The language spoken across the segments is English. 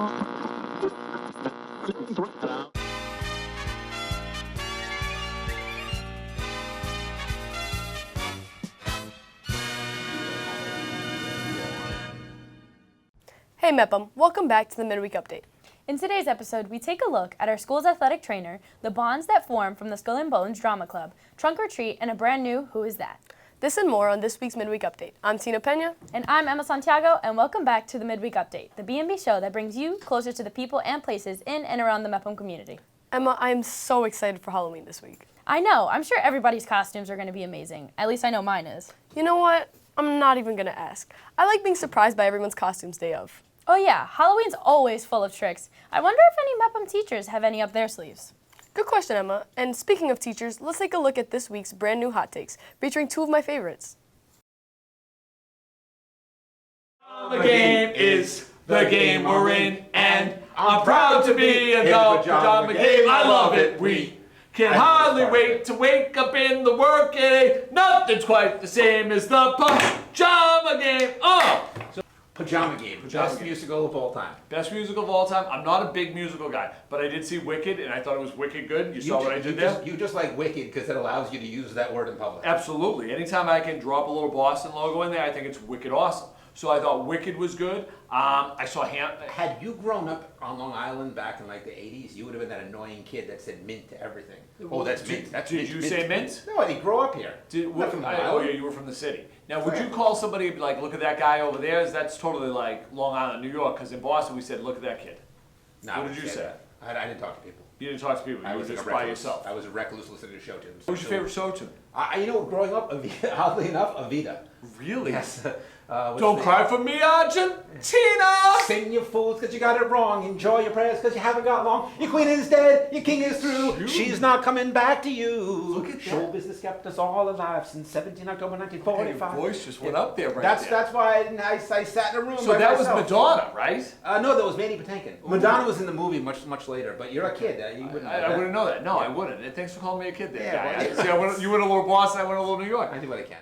Hey Mepham, welcome back to the Midweek Update. In today's episode, we take a look at our school's athletic trainer, the bonds that form from the Skull and Bones Drama Club, trunk or treat, and a brand new Who Is That? This and more on this week's Midweek Update. I'm Tina Pena. And I'm Emma Santiago, and welcome back to the Midweek Update, the B&B show that brings you closer to the people and places in and around the Mepham community. Emma, I am so excited for Halloween this week. I know, I'm sure everybody's costumes are going to be amazing. At least I know mine is. You know what? I'm not even going to ask. I like being surprised by everyone's costumes day of. Oh yeah, Halloween's always full of tricks. I wonder if any Mepham teachers have any up their sleeves. Good question, Emma. And speaking of teachers, let's take a look at this week's brand new hot takes, featuring two of my favorites. The game is the game we're in, and I'm proud to be in the pajama game. I love it. We can hardly wait to wake up in the workday. Nothing's quite the same as the pajama game. Pajama Game, best musical of all time. Best musical of all time. I'm not a big musical guy, but I did see Wicked, and I thought it was wicked good. You saw what I did there? You just like Wicked because it allows you to use that word in public. Absolutely. Anytime I can drop a little Boston logo in there, I think it's wicked awesome. So I thought Wicked was good. I saw Had you grown up on Long Island back in like the 80s, you would have been that annoying kid that said mint to everything. Oh, that's mint. Did you say mint? No, I didn't grow up here. Oh yeah, you were from the city. Now, would you call somebody and be like, look at that guy over there? That's totally like Long Island, New York, because in Boston we said, look at that kid. No, what did you say? I didn't talk to people. You didn't talk to people, you were just by yourself. I was a recluse listening to show tunes. What was your favorite show tune? Growing up, oddly enough, Evita. Really? Yes. Don't cry for me, Argentina! Sing, you fools, because you got it wrong. Enjoy your prayers, because you haven't got long. Your queen is dead, your king is through. Shoot. She's not coming back to you. Look at that. Show business kept us all alive since 17 October 1945. Your voice just went up there there. That's why I sat in a room So by that myself. was Madonna, right? No, that was Mandy Patinkin. Madonna was in the movie much later, but you're a kid. You wouldn't know I that. wouldn't know that. No, I wouldn't. And thanks for calling me a kid there. Yeah, See, you went a little Boston, I went a little New York. I do what I can.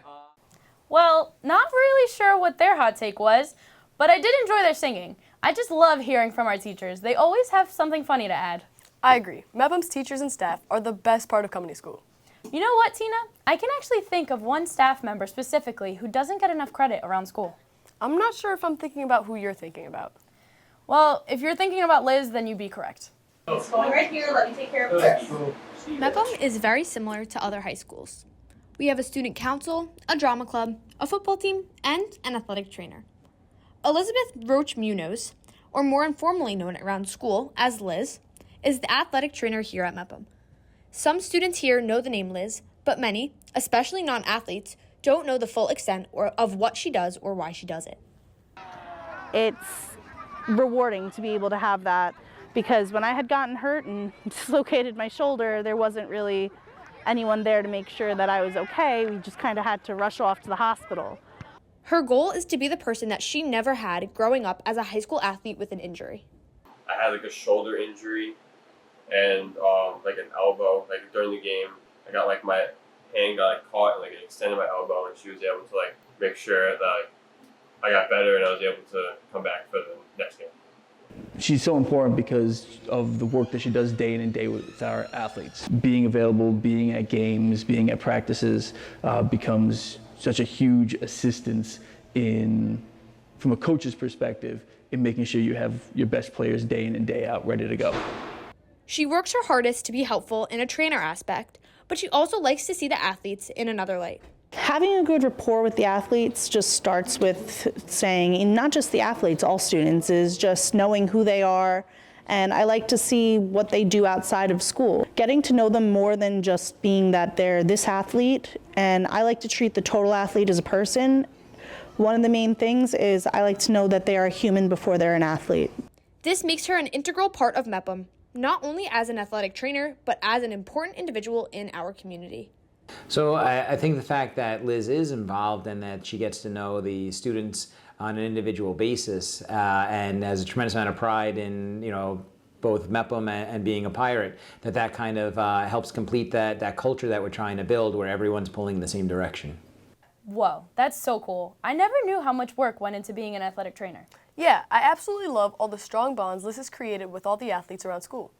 Well, not really sure what their hot take was, but I did enjoy their singing. I just love hearing from our teachers. They always have something funny to add. I agree. Mepham's teachers and staff are the best part of coming to school. You know what, Tina? I can actually think of one staff member specifically who doesn't get enough credit around school. I'm not sure if I'm thinking about who you're thinking about. Well, if you're thinking about Liz, then you'd be correct. It's going right here. Let me take care of this. Mepham is very similar to other high schools. We have a student council, a drama club, a football team, and an athletic trainer. Elizabeth Roach Munoz, or more informally known around school as Liz, is the athletic trainer here at Mepham. Some students here know the name Liz, but many, especially non-athletes, don't know the full extent of what she does or why she does it. It's rewarding to be able to have that, because when I had gotten hurt and dislocated my shoulder, there wasn't really anyone there to make sure that I was okay. We just kind of had to rush off to the hospital. Her goal is to be the person that she never had growing up as a high school athlete with an injury. I had like a shoulder injury and like an elbow. Like during the game, I got like my hand got like caught and like it extended my elbow, and she was able to like make sure that I got better and I was able to come back for the next game. She's so important because of the work that she does day in and day with our athletes. Being available, being at games, being at practices becomes such a huge assistance from a coach's perspective, in making sure you have your best players day in and day out ready to go. She works her hardest to be helpful in a trainer aspect, but she also likes to see the athletes in another light. Having a good rapport with the athletes just starts with saying, and not just the athletes, all students, is just knowing who they are. And I like to see what they do outside of school. Getting to know them more than just being that they're this athlete. And I like to treat the total athlete as a person. One of the main things is I like to know that they are a human before they're an athlete. This makes her an integral part of Mepham, not only as an athletic trainer, but as an important individual in our community. So I think the fact that Liz is involved and that she gets to know the students on an individual basis and has a tremendous amount of pride in, both Mepham and being a Pirate, that kind of helps complete that culture that we're trying to build where everyone's pulling in the same direction. Whoa, that's so cool. I never knew how much work went into being an athletic trainer. Yeah, I absolutely love all the strong bonds Liz has created with all the athletes around school.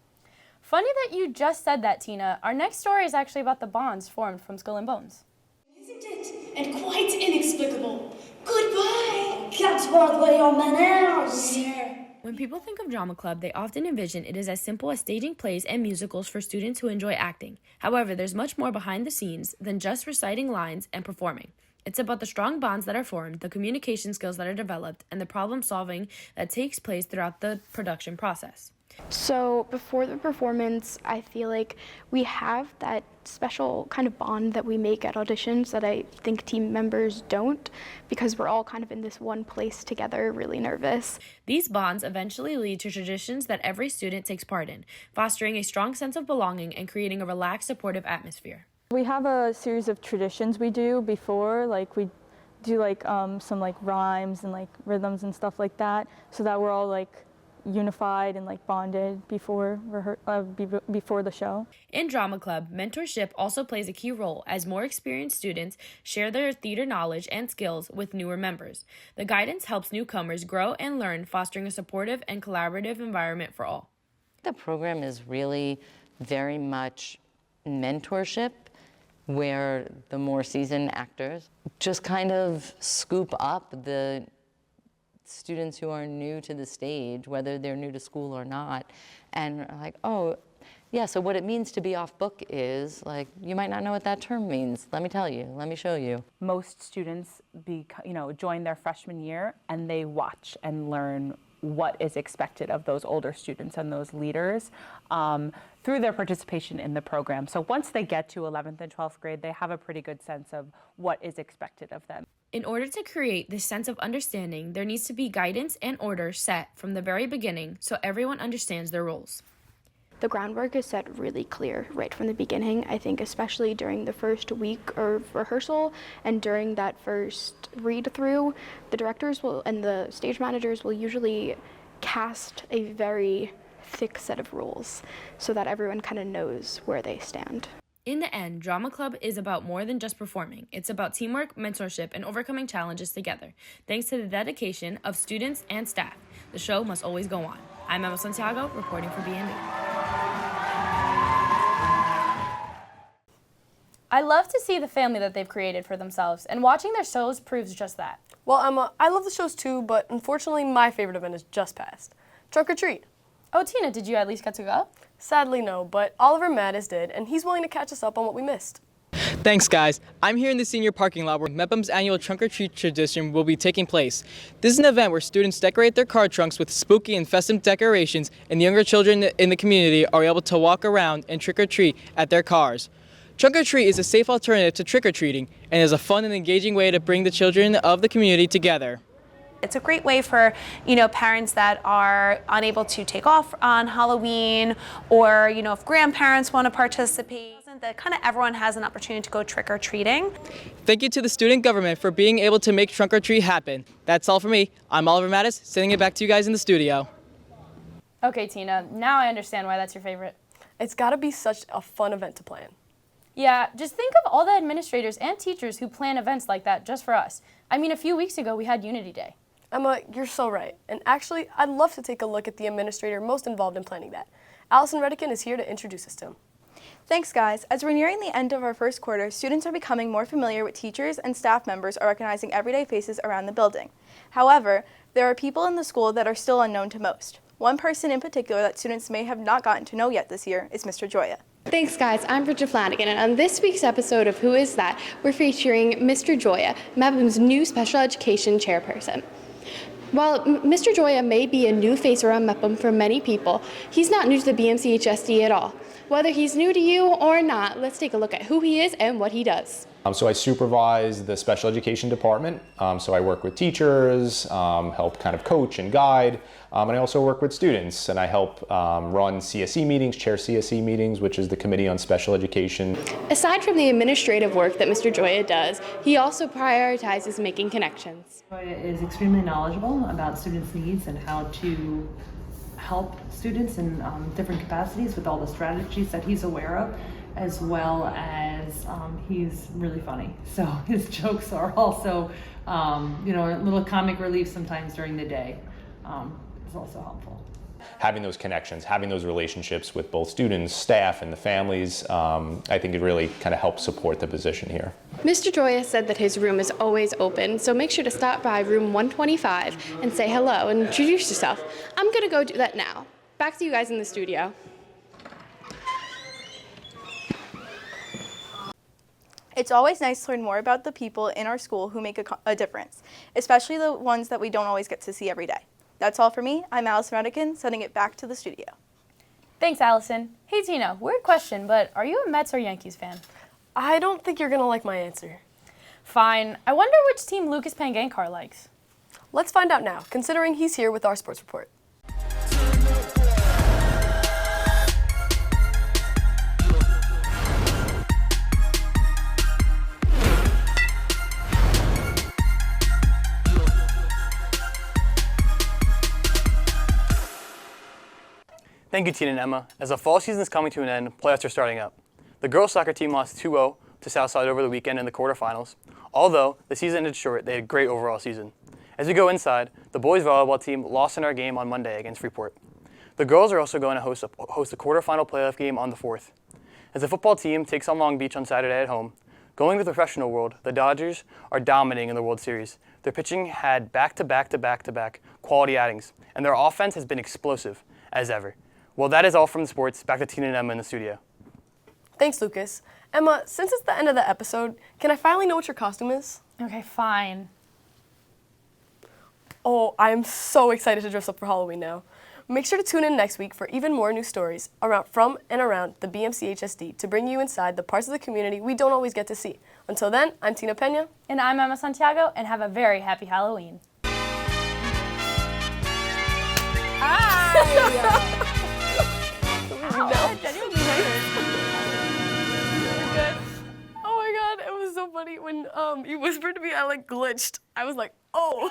Funny that you just said that, Tina. Our next story is actually about the bonds formed from Skull and Bones. Isn't it? And quite inexplicable. Goodbye! Can't Broadway on manners here. When people think of drama club, they often envision it is as simple as staging plays and musicals for students who enjoy acting. However, there's much more behind the scenes than just reciting lines and performing. It's about the strong bonds that are formed, the communication skills that are developed, and the problem solving that takes place throughout the production process. So before the performance, I feel like we have that special kind of bond that we make at auditions that I think team members don't, because we're all kind of in this one place together, really nervous. These bonds eventually lead to traditions that every student takes part in, fostering a strong sense of belonging and creating a relaxed, supportive atmosphere. We have a series of traditions we do before, like we do like some like rhymes and like rhythms and stuff like that, so that we're all like unified and like bonded before the show. In Drama Club, mentorship also plays a key role as more experienced students share their theater knowledge and skills with newer members. The guidance helps newcomers grow and learn, fostering a supportive and collaborative environment for all. The program is really very much mentorship, where the more seasoned actors just kind of scoop up the students who are new to the stage, whether they're new to school or not, and are like, oh, yeah, so what it means to be off book is, like, you might not know what that term means. Let me tell you, let me show you. Most students join their freshman year and they watch and learn what is expected of those older students and those leaders through their participation in the program. So once they get to 11th and 12th grade, they have a pretty good sense of what is expected of them. In order to create this sense of understanding, there needs to be guidance and order set from the very beginning so everyone understands their roles. The groundwork is set really clear right from the beginning. I think especially during the first week of rehearsal and during that first read-through, the directors and the stage managers will usually cast a very thick set of rules so that everyone kind of knows where they stand. In the end, Drama Club is about more than just performing. It's about teamwork, mentorship, and overcoming challenges together. Thanks to the dedication of students and staff, the show must always go on. I'm Emma Santiago, reporting for BME. I love to see the family that they've created for themselves, and watching their shows proves just that. Well, Emma, I love the shows too, but unfortunately my favorite event is just passed. Trunk or treat. Oh, Tina, did you at least get to go? Sadly, no, but Oliver Mattis did, and he's willing to catch us up on what we missed. Thanks, guys. I'm here in the senior parking lot where Mepham's annual Trunk or Treat tradition will be taking place. This is an event where students decorate their car trunks with spooky and festive decorations, and younger children in the community are able to walk around and trick or treat at their cars. Trunk or Treat is a safe alternative to trick-or-treating and is a fun and engaging way to bring the children of the community together. It's a great way for, parents that are unable to take off on Halloween, or, if grandparents want to participate, that kind of everyone has an opportunity to go trick-or-treating. Thank you to the student government for being able to make Trunk or Treat happen. That's all for me. I'm Oliver Mattis, sending it back to you guys in the studio. Okay, Tina, now I understand why that's your favorite. It's got to be such a fun event to plan. Yeah, just think of all the administrators and teachers who plan events like that just for us. I mean, a few weeks ago we had Unity Day. Emma, you're so right. And actually, I'd love to take a look at the administrator most involved in planning that. Allison Redican is here to introduce us to him. Thanks, guys. As we're nearing the end of our first quarter, students are becoming more familiar with teachers, and staff members are recognizing everyday faces around the building. However, there are people in the school that are still unknown to most. One person in particular that students may have not gotten to know yet this year is Mr. Joya. Thanks, guys. I'm Bridget Flanagan, and on this week's episode of Who Is That, we're featuring Mr. Joya, Mepham's new special education chairperson. While Mr. Joya may be a new face around Mepham for many people, he's not new to the BMCHSD at all. Whether he's new to you or not, let's take a look at who he is and what he does. So I supervise the special education department. So I work with teachers, help kind of coach and guide, and I also work with students, and I help run CSE meetings, chair CSE meetings, which is the Committee on Special Education. Aside from the administrative work that Mr. Joya does, he also prioritizes making connections. Joya is extremely knowledgeable about students' needs and how to help students in different capacities with all the strategies that he's aware of, as well as he's really funny. So his jokes are also, a little comic relief sometimes during the day. is also helpful. Having those connections, having those relationships with both students, staff, and the families, I think it really kind of helps support the position here. Mr. Joya said that his room is always open, so make sure to stop by room 125 and say hello and introduce yourself. I'm going to go do that now. Back to you guys in the studio. It's always nice to learn more about the people in our school who make a difference, especially the ones that we don't always get to see every day. That's all for me. I'm Allison Redican, sending it back to the studio. Thanks, Allison. Hey, Tina, weird question, but are you a Mets or Yankees fan? I don't think you're going to like my answer. Fine. I wonder which team Lucas Paingankar likes. Let's find out now, considering he's here with our sports report. Thank you, Tina and Emma. As the fall season is coming to an end, playoffs are starting up. The girls' soccer team lost 2-0 to Southside over the weekend in the quarterfinals. Although the season ended short, they had a great overall season. As we go inside, the boys' volleyball team lost in our game on Monday against Freeport. The girls are also going to host a quarterfinal playoff game on the 4th. As the football team takes on Long Beach on Saturday at home, going to the professional world, the Dodgers are dominating in the World Series. Their pitching had back-to-back quality outings, and their offense has been explosive as ever. Well, that is all from the sports. Back to Tina and Emma in the studio. Thanks, Lucas. Emma, since it's the end of the episode, can I finally know what your costume is? Okay, fine. Oh, I am so excited to dress up for Halloween now. Make sure to tune in next week for even more new stories from and around the BMCHSD to bring you inside the parts of the community we don't always get to see. Until then, I'm Tina Pena. And I'm Emma Santiago, and have a very happy Halloween. Oh my god, it was so funny when you whispered to me, I glitched. I was like, oh.